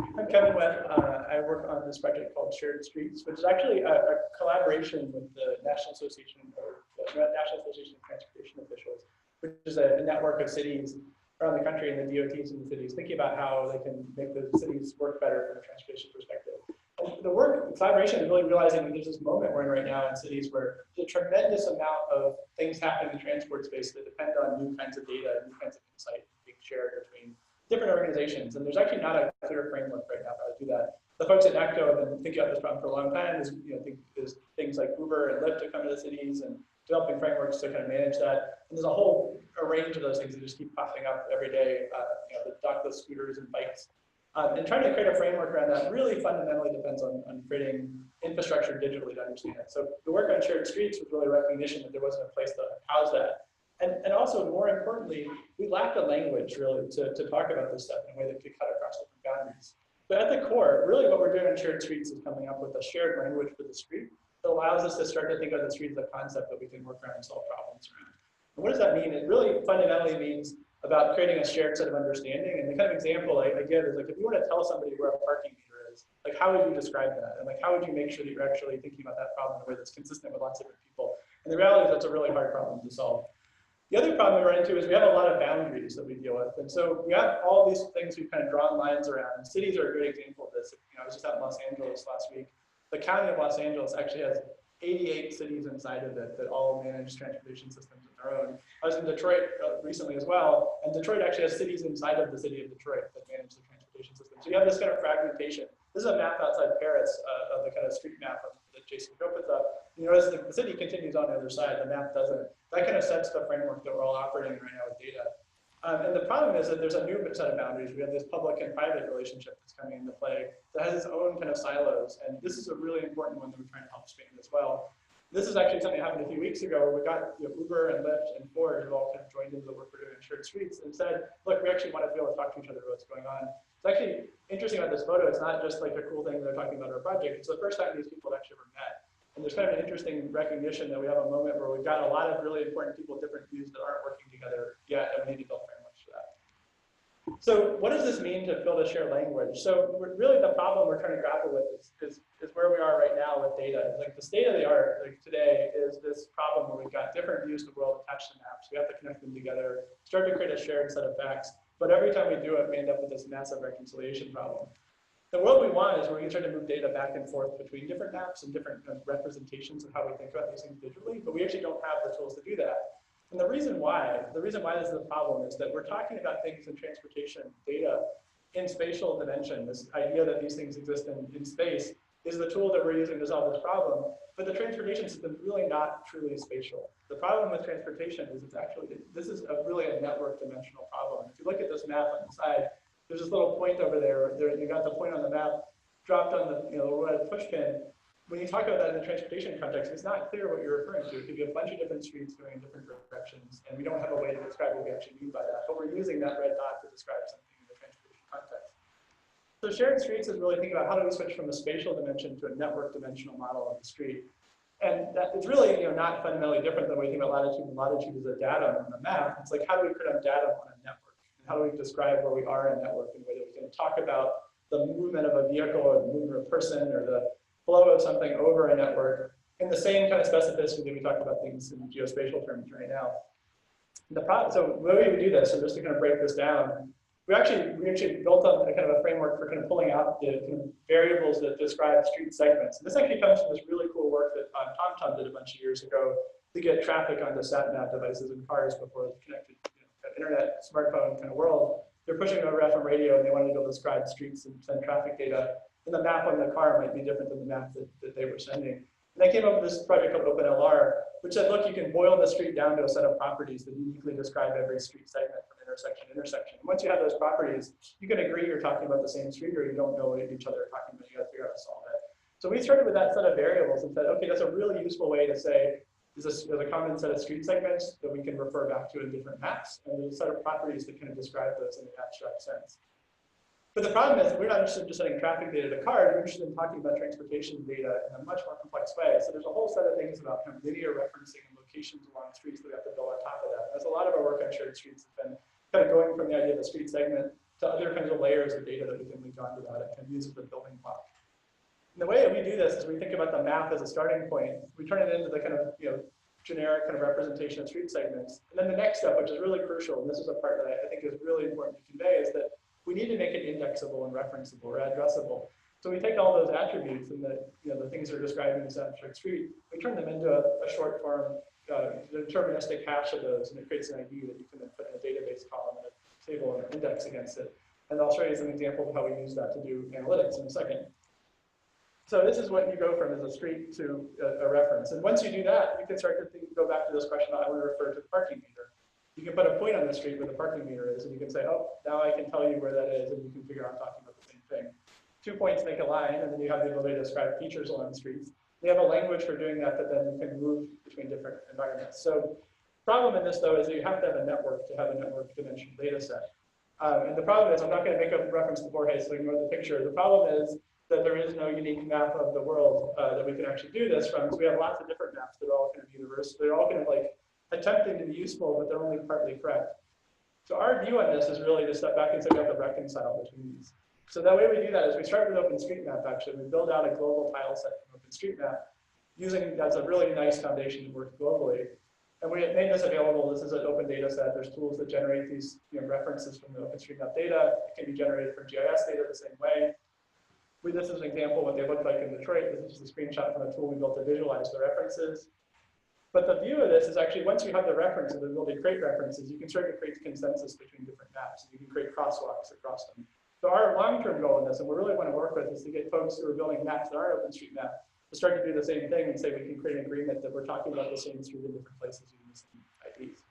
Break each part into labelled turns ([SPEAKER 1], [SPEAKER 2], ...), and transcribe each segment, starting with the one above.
[SPEAKER 1] I'm Kevin Webb. I work on this project called SharedStreets, which is actually a collaboration with the National Association of Transportation Officials, which is a network of cities around the country and the DOTs in the cities, thinking about how they can make the cities work better from a transportation perspective. And the collaboration is really realizing that there's this moment we're in right now in cities where there's a tremendous amount of things happening in the transport space that depend on new kinds of data and new kinds of insight being shared between different organizations. And there's actually not a clear framework right now how to do that. The folks at NACTO have been thinking about this problem for a long time. There's things like Uber and Lyft to come to the cities and developing frameworks to kind of manage that. And there's a whole range of those things that just keep popping up every day, the dockless scooters and bikes. And trying to create a framework around that really fundamentally depends on creating infrastructure digitally to understand it. So the work on SharedStreets was really a recognition that there wasn't a place to house that. And also, more importantly, we lacked a language really to talk about this stuff in a way that could cut across different boundaries. But at the core, really what we're doing on SharedStreets is coming up with a shared language for the street that allows us to start to think of the street as a concept that we can work around and solve problems around. And what does that mean? It really fundamentally means about creating a shared set of understanding. And the kind of example I give is like, if you want to tell somebody where a parking meter is, like how would you describe that? And like how would you make sure that you're actually thinking about that problem in a way that's consistent with lots of different people? And the reality is that's a really hard problem to solve. The other problem we run into is we have a lot of boundaries that we deal with. And so we have all these things we've kind of drawn lines around. And cities are a great example of this. I was just out in Los Angeles last week. The county of Los Angeles actually has 88 cities inside of it that all manage transportation systems of their own. I was in Detroit recently as well, and Detroit actually has cities inside of the city of Detroit that manage the transportation system. So you have this kind of fragmentation. This is a map outside Paris of the kind of street map that Jason Coe puts up. You notice the city continues on the other side, the map doesn't. That kind of sets the framework that we're all operating right now with data. And the problem is that there's a new set of boundaries. We have this public and private relationship that's coming into play that has its own kind of silos. And this is a really important one that we're trying to help span as well. This is actually something that happened a few weeks ago where we got Uber and Lyft and Ford who all kind of joined into the work we're doing in SharedStreets and said, look, we actually want to be able to talk to each other about what's going on. It's actually interesting about this photo. It's not just like a cool thing they're talking about our project. It's the first time these people have actually ever met. And there's kind of an interesting recognition that we have a moment where we've got a lot of really important people with different views that aren't working together yet, and we need to build frameworks for that. So what does this mean to build a shared language? So really the problem we're trying to grapple with is where we are right now with data. Like the state of the art like today is this problem where we've got different views of the world attached to maps. We have to connect them together, start to create a shared set of facts. But every time we do it, we end up with this massive reconciliation problem. The world we want is where we can start to move data back and forth between different maps and different representations of how we think about these things digitally, but we actually don't have the tools to do that. And the reason why this is a problem is that we're talking about things in transportation data in spatial dimension. This idea that these things exist in space is the tool that we're using to solve this problem, but the transportation system is really not truly spatial. The problem with transportation is this is really a network dimensional problem. If you look at this map on the side, there's this little point over there. You got the point on the map dropped on the red pushpin. When you talk about that in the transportation context, it's not clear what you're referring to. It could be a bunch of different streets going in different directions, and we don't have a way to describe what we actually mean by that. But we're using that red dot to describe something in the transportation context. So SharedStreets is really thinking about how do we switch from a spatial dimension to a network dimensional model of the street. And that it's really not fundamentally different than when we think about latitude and longitude as a data on the map. It's like how do we create data on a network? How do we describe where we are in a network in a way that we can talk about the movement of a vehicle or the movement of a person or the flow of something over a network in the same kind of specificity that we talk about things in geospatial terms right now. So the way we do this, and just to kind of break this down, we actually built up a kind of a framework for kind of pulling out the kind of variables that describe street segments. And this actually comes from this really cool work that TomTom did a bunch of years ago to get traffic onto sat-nav devices in cars before it connected internet, smartphone kind of world. They're pushing over FM radio and they wanted to be able to describe streets and send traffic data. And the map on the car might be different than the map that they were sending. And I came up with this project called OpenLR, which said, look, you can boil the street down to a set of properties that uniquely describe every street segment from intersection to intersection. And once you have those properties, you can agree you're talking about the same street or you don't know what each other are talking about. You got to figure out how to solve it. So we started with that set of variables and said, okay, that's a really useful way to say, there's a common set of street segments that we can refer back to in different maps, and there's a set of properties that kind of describe those in an abstract sense. But the problem is we're not interested in just sending traffic data to cars, we're interested in talking about transportation data in a much more complex way. So there's a whole set of things about kind of linear referencing and locations along streets that we have to build on top of that. That's a lot of our work on SharedStreets has been kind of going from the idea of a street segment to other kinds of layers of data that we can link onto that and use as a building block. And the way that we do this is we think about the map as a starting point. We turn it into the kind of generic kind of representation of street segments. And then the next step, which is really crucial, and this is a part that I think is really important to convey, is that we need to make it indexable and referenceable or addressable. So we take all those attributes and the things that are described in this abstract street, we turn them into a short form deterministic hash of those, and it creates an ID that you can then put in a database column and a table and an index against it. And I'll show you an example of how we use that to do analytics in a second. So this is what you go from as a street to a reference. And once you do that, you can start to go back to this question I would refer to the parking meter. You can put a point on the street where the parking meter is, and you can say, oh, now I can tell you where that is, and you can figure out I'm talking about the same thing. 2 points make a line, and then you have the ability to describe features along the streets. We have a language for doing that then you can move between different environments. So the problem in this, though, is that you have to have a network to have a network dimensional data set. And the problem is, I'm not going to make a reference to Borges, so ignore the picture. The problem is that there is no unique map of the world that we can actually do this from. So we have lots of different maps that are all kind of universal. They're all kind of like attempting to be useful, but they're only partly correct. So our view on this is really to step back and say we have to reconcile between these. So the way we do that is we start with OpenStreetMap, actually. We build out a global tile set from OpenStreetMap, using that's a really nice foundation to work globally. And we made this available. This is an open data set. There's tools that generate these references from the OpenStreetMap data. It can be generated from GIS data the same way. This is an example of what they look like in Detroit. This is just a screenshot from a tool we built to visualize the references. But the view of this is actually once you have the references, the ability to create references, you can start to create consensus between different maps. You can create crosswalks across them. So our long-term goal in this, and we really want to work with, is to get folks who are building maps that are OpenStreetMap to start to do the same thing and say we can create an agreement that we're talking about the same street in different places using the same IDs.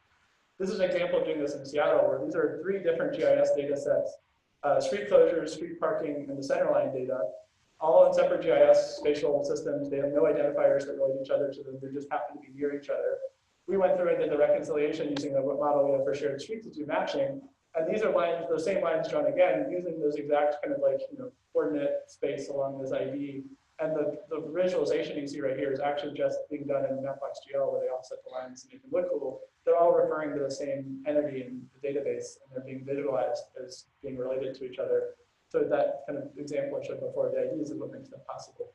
[SPEAKER 1] This is an example of doing this in Seattle, where these are 3 different GIS data sets. Street closures, street parking, and the centerline data, all in separate GIS spatial systems. They have no identifiers that relate to each other to them. They just happen to be near each other. We went through and did the reconciliation using the model we have for SharedStreets to do matching. And these are lines, those same lines drawn again, using those exact kind of like, coordinate space along this ID. And the visualization you see right here is actually just being done in Mapbox.gl, where they offset the lines and make them look cool. They're all referring to the same entity in the database, and they're being visualized as being related to each other. So that kind of example I showed before, the IDs is what makes that possible.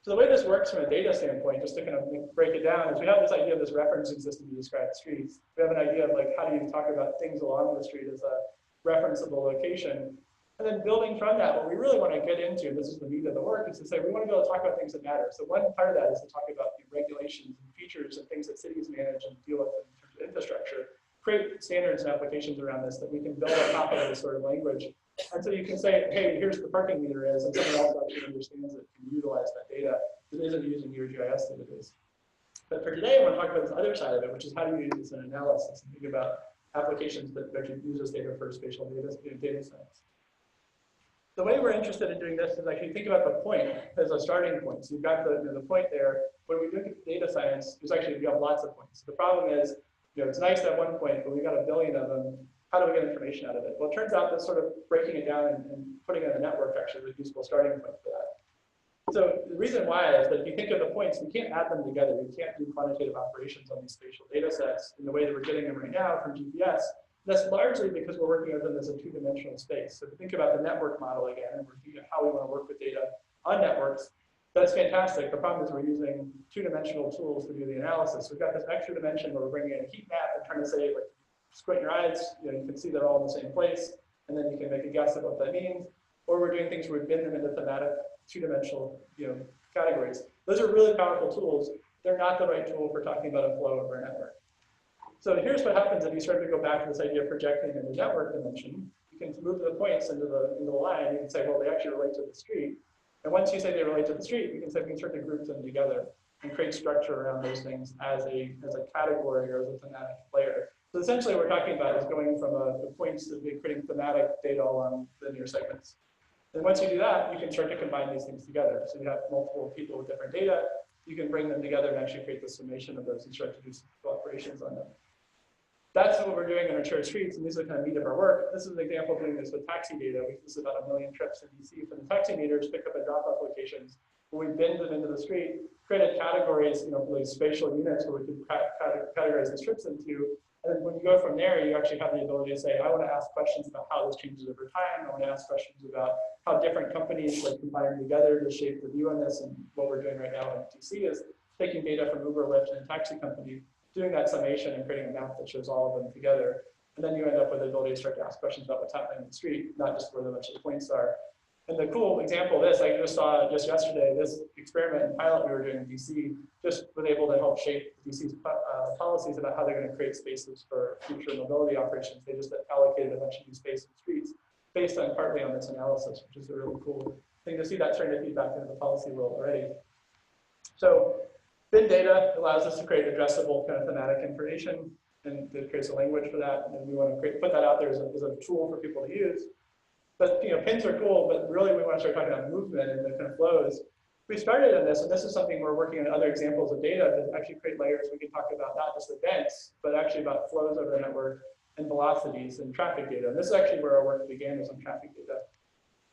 [SPEAKER 1] So the way this works from a data standpoint, just to kind of break it down, is we have this idea of this referencing system to describe streets. We have an idea of like, how do you talk about things along the street as a referenceable location? And then building from that, what we really want to get into, this is the meat of the work, is to say we want to be able to talk about things that matter. So one part of that is to talk about the regulations and features and things that cities manage and deal with in terms of infrastructure, create standards and applications around this that we can build on top of this sort of language. And so you can say, hey, here's what the parking meter is, and someone else actually understands it, can utilize that data that isn't using your GIS database. But for today, I want to talk about this other side of it, which is how do you use an analysis and think about applications that actually use this data for spatial data science. The way we're interested in doing this is actually think about the point as a starting point. So you've got the point there. When we look at data science, there's actually, you have lots of points. The problem is, it's nice to have one point, but we've got a billion of them. How do we get information out of it? Well, it turns out that sort of breaking it down and putting it in a network actually is a useful starting point for that. So the reason why is that if you think of the points, we can't add them together. We can't do quantitative operations on these spatial data sets in the way that we're getting them right now from GPS. That's largely because we're working with them as a 2-dimensional space. So if you think about the network model again, and we're thinking of how we want to work with data on networks, that's fantastic. The problem is we're using 2-dimensional tools to do the analysis. We've got this extra dimension where we're bringing in a heat map and trying to say, like, squint your eyes, you can see they're all in the same place, and then you can make a guess at what that means. Or we're doing things where we bin them into thematic 2-dimensional categories. Those are really powerful tools. They're not the right tool for talking about a flow over a network. So here's what happens if you start to go back to this idea of projecting in the network dimension. You can move the points into the line. You can say, well, they actually relate to the street. And once you say they relate to the street, you can say we can start to group them together and create structure around those things as a category or as a thematic layer. So essentially what we're talking about is going from the points to creating thematic data along linear segments. And once you do that, you can start to combine these things together. So you have multiple people with different data. You can bring them together and actually create the summation of those and start to do some operations on them. That's what we're doing in our SharedStreets, and these are the kind of meat of our work. This is an example of doing this with taxi data. This is about 1 million trips in DC from the taxi meters, pick up and drop off locations. When we bin them into the street, created categories, for these spatial units where we can categorize these trips into, And then when you go from there, you actually have the ability to say, I want to ask questions about how this changes over time. I want to ask questions about how different companies like combine together to shape the view on this. And what we're doing right now in DC is taking data from Uber, Lyft, and a taxi company, doing that summation and creating a map that shows all of them together. And then you end up with the ability to start to ask questions about what's happening in the street, not just where the bunch of points are. And the cool example of this, I just saw just yesterday, this experiment and pilot we were doing in DC just was able to help shape DC's policies about how they're going to create spaces for future mobility operations. They just allocated a bunch of new space and streets based on partly on this analysis, which is a really cool thing to see that starting to feed back into the policy world already. So big data allows us to create addressable kind of thematic information, and it creates a language for that. And we want to put that out there as a tool for people to use. But pins are cool, but really we want to start talking about movement and the kind of flows. We started on this, and this is something we're working on other examples of data to actually create layers. We can talk about not just events, but actually about flows over the network and velocities and traffic data. And this is actually where our work began, was on traffic data.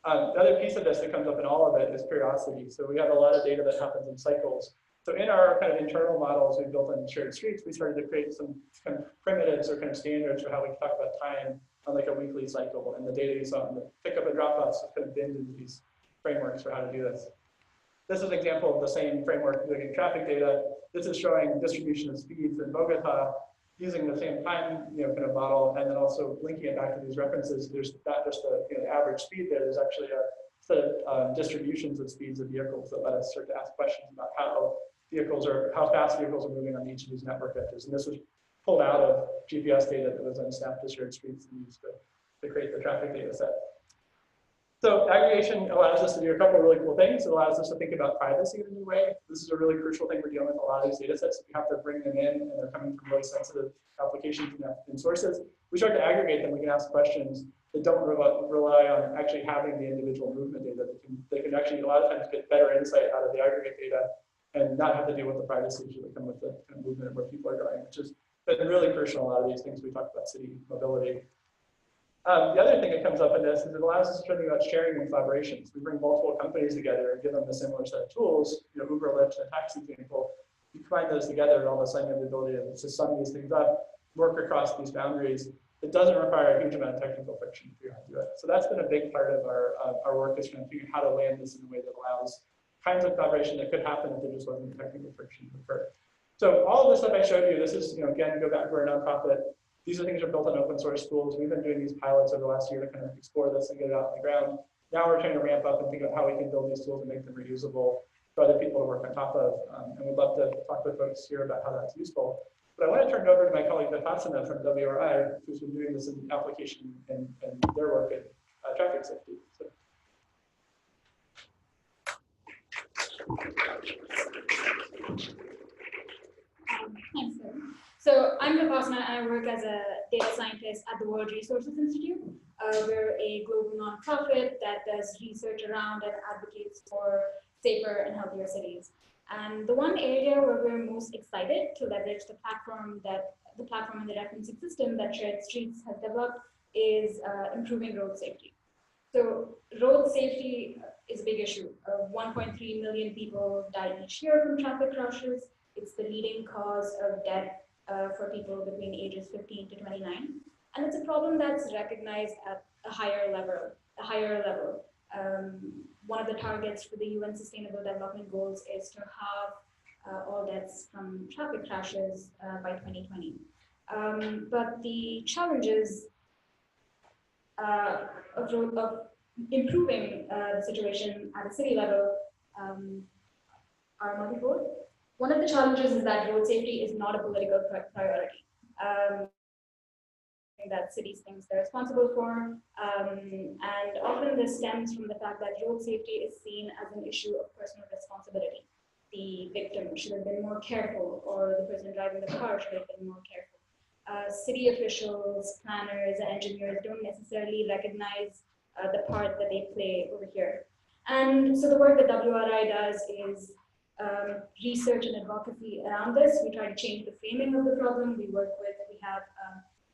[SPEAKER 1] The other piece of this that comes up in all of it is periodicity. So we have a lot of data that happens in cycles. So in our kind of internal models we built on SharedStreets, we started to create some kind of primitives or kind of standards for how we can talk about time on like a weekly cycle. And the data you saw in the pickup and drop-offs is kind of binned into these frameworks for how to do this. This is an example of the same framework looking at traffic data. This is showing distribution of speeds in Bogota using the same time kind of model, and then also linking it back to these references. There's not just the average speed there, there's actually a set of distributions of speeds of vehicles that let us start to ask questions about how fast vehicles are moving on each of these network edges. And this was pulled out of GPS data that was then snapped to SharedStreets and used to create the traffic data set. So aggregation allows us to do a couple of really cool things. It allows us to think about privacy in a new way. This is a really crucial thing we're dealing with a lot of these data sets. We have to bring them in, and they're coming from really sensitive applications and sources. We start to aggregate them. We can ask questions that don't rely on actually having the individual movement data. They can actually a lot of times get better insight out of the aggregate data and not have to deal with the privacy issues that come with the kind of movement of where people are going, which is been really crucial in a lot of these things we talk about city mobility. The other thing that comes up in this is it allows us to think about sharing and collaborations. We bring multiple companies together and give them a similar set of tools, Uber, Lyft, and a taxi example. You combine those together, and all of a sudden you have the ability to sum these things up, work across these boundaries. It doesn't require a huge amount of technical friction to figure out how to do it. So that's been a big part of our work, is trying to figure out how to land this in a way that allows kinds of collaboration that could happen if there just wasn't technical friction to occur. So all of this stuff I showed you, this is, again, go back to our nonprofit. These are things that are built on open source tools. We've been doing these pilots over the last year to kind of explore this and get it out on the ground. Now we're trying to ramp up and think of how we can build these tools and make them reusable for other people to work on top of. And we'd love to talk with folks here about how that's useful. But I want to turn it over to my colleague Vipassana from WRI, who's been doing this in application and their work in traffic safety. So.
[SPEAKER 2] Thanks, Kevin. So I'm Vipassana, and I work as a data scientist at the World Resources Institute. We're a global nonprofit that does research around and advocates for safer and healthier cities. And the one area where we're most excited to leverage the platform and the referencing system that SharedStreets has developed is improving road safety. So road safety is a big issue. 1.3 million people die each year from traffic crashes. It's the leading cause of death for people between ages 15 to 29. And it's a problem that's recognized at a higher level. One of the targets for the UN Sustainable Development Goals is to have all deaths from traffic crashes by 2020. But the challenges of improving the situation at a city level are multifold. One of the challenges is that road safety is not a political priority. That cities think they're responsible for, and often this stems from the fact that road safety is seen as an issue of personal responsibility. The victim should have been more careful, or the person driving the car should have been more careful. City officials, planners, and engineers don't necessarily recognize the part that they play over here. And so the work that WRI does is research and advocacy around this. We try to change the framing of the problem. We have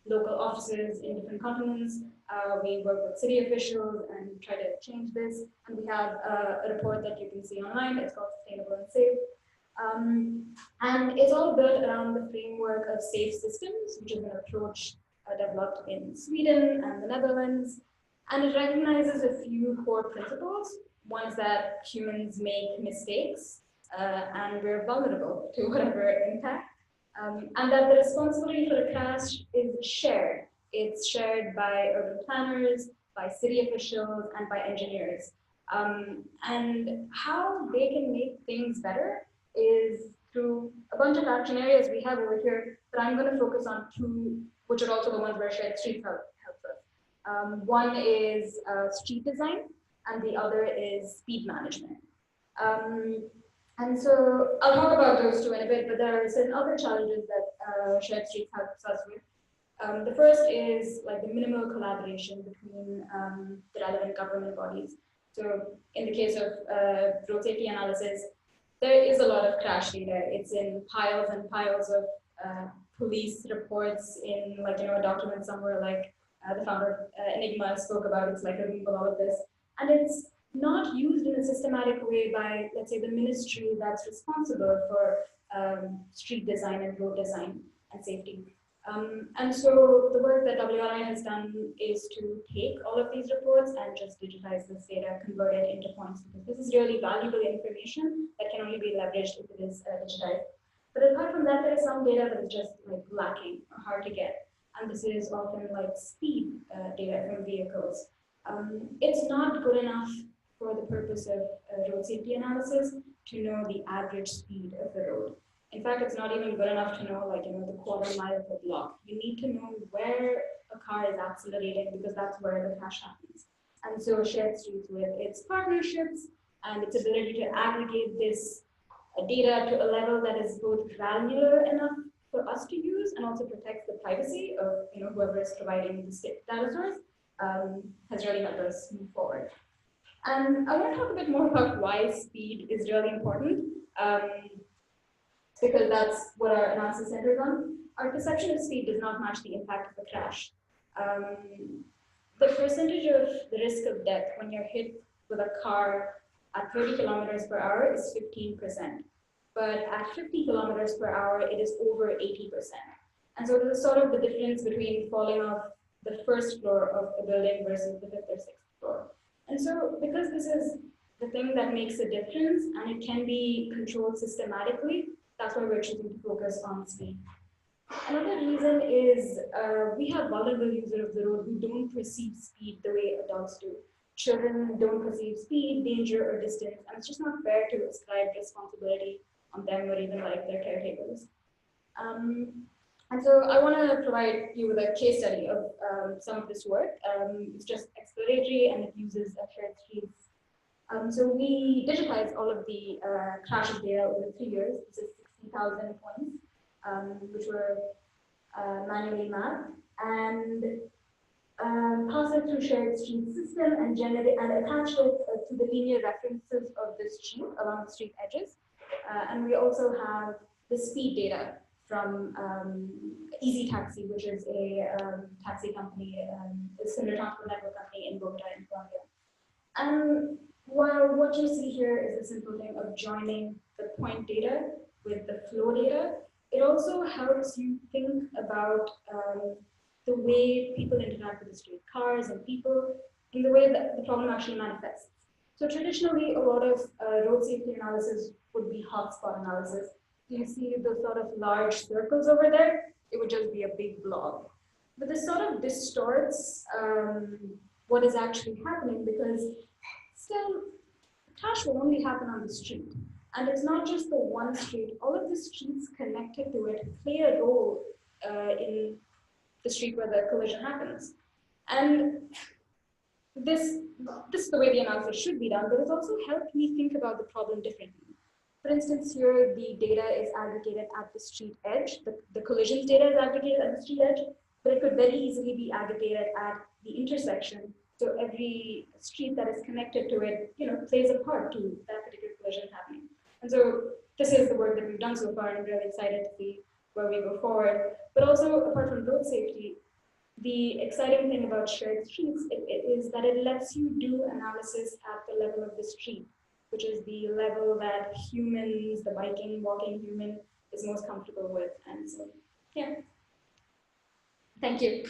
[SPEAKER 2] local offices in different continents. We work with city officials and try to change this. And we have a report that you can see online. It's called Sustainable and Safe. And it's all built around the framework of safe systems, which is an approach developed in Sweden and the Netherlands. And it recognizes a few core principles. One is that humans make mistakes and we're vulnerable to whatever impact. And that the responsibility for the crash is shared. It's shared by urban planners, by city officials, and by engineers. And how they can make things better is through a bunch of action areas we have over here, but I'm going to focus on two, which are also the ones where SharedStreets helps us. One is street design, and the other is speed management. And so I'll talk about those two in a bit, but there are certain other challenges that SharedStreets helps us with. The first is like the minimal collaboration between the relevant government bodies. So in the case of road safety analysis, there is a lot of crash data. It's in piles and piles of police reports in like, a document somewhere like the founder of Enigma spoke about. It's like a Google all of this. And it's not used in a systematic way by, let's say, the ministry that's responsible for street design and road design and safety. And so the work that WRI has done is to take all of these reports and just digitize this data, convert it into points, because this is really valuable information that can only be leveraged if it is digitized. But apart from that, there is some data that is just like lacking or hard to get. And this is often like speed data from vehicles. It's not good enough for the purpose of road safety analysis to know the average speed of the road. In fact, it's not even good enough to know, the quarter mile per block. You need to know where a car is accelerating, because that's where the crash happens. And so SharedStreets, with its partnerships and its ability to aggregate this data to a level that is both granular enough for us to use and also protects the privacy of whoever is providing the data source, has really helped us move forward. And I want to talk a bit more about why speed is really important. Because that's what our analysis centers on. Our perception of speed does not match the impact of the crash. The percentage of the risk of death when you're hit with a car at 30 kilometers per hour is 15%. But at 50 kilometers per hour, it is over 80%. And so this is sort of the difference between falling off the first floor of a building versus the fifth or sixth floor. And so because this is the thing that makes a difference and it can be controlled systematically, that's why we're choosing to focus on speed. Another reason is we have vulnerable users of the road who don't perceive speed the way adults do. Children don't perceive speed, danger, or distance, and it's just not fair to ascribe responsibility on them or even like their caretakers. And so I want to provide you with a case study of some of this work. It's just exploratory and it uses SharedStreets. So we digitized all of the crashes data over 3 years. This is 60,000 points, which were manually mapped, and passed it through SharedStreets system and generate and attached it to the linear references of the street along the street edges. And we also have the speed data from Easy Taxi, which is a taxi company, a similar transport network company in Bogota in Colombia. And while what you see here is a simple thing of joining the point data with the flow data, it also helps you think about the way people interact with the street, cars and people, in the way that the problem actually manifests. So traditionally, a lot of road safety analysis would be hotspot analysis. You see the sort of large circles over there, it would just be a big blob. But this sort of distorts what is actually happening, because still, crash will only happen on the street. And it's not just the one street. All of the streets connected to it play a role in the street where the collision happens. And this is the way the analysis should be done, but it's also helped me think about the problem differently. For instance, here the data is aggregated at the street edge. The collisions data is aggregated at the street edge, but it could very easily be aggregated at the intersection. So every street that is connected to it, plays a part to that particular collision happening. And so this is the work that we've done so far, and I'm really excited to see where we go forward. But also, apart from road safety, the exciting thing about SharedStreets is that it lets you do analysis at the level of the street. which is the level that humans, the biking, walking human, is most comfortable with. And so, yeah. Thank you.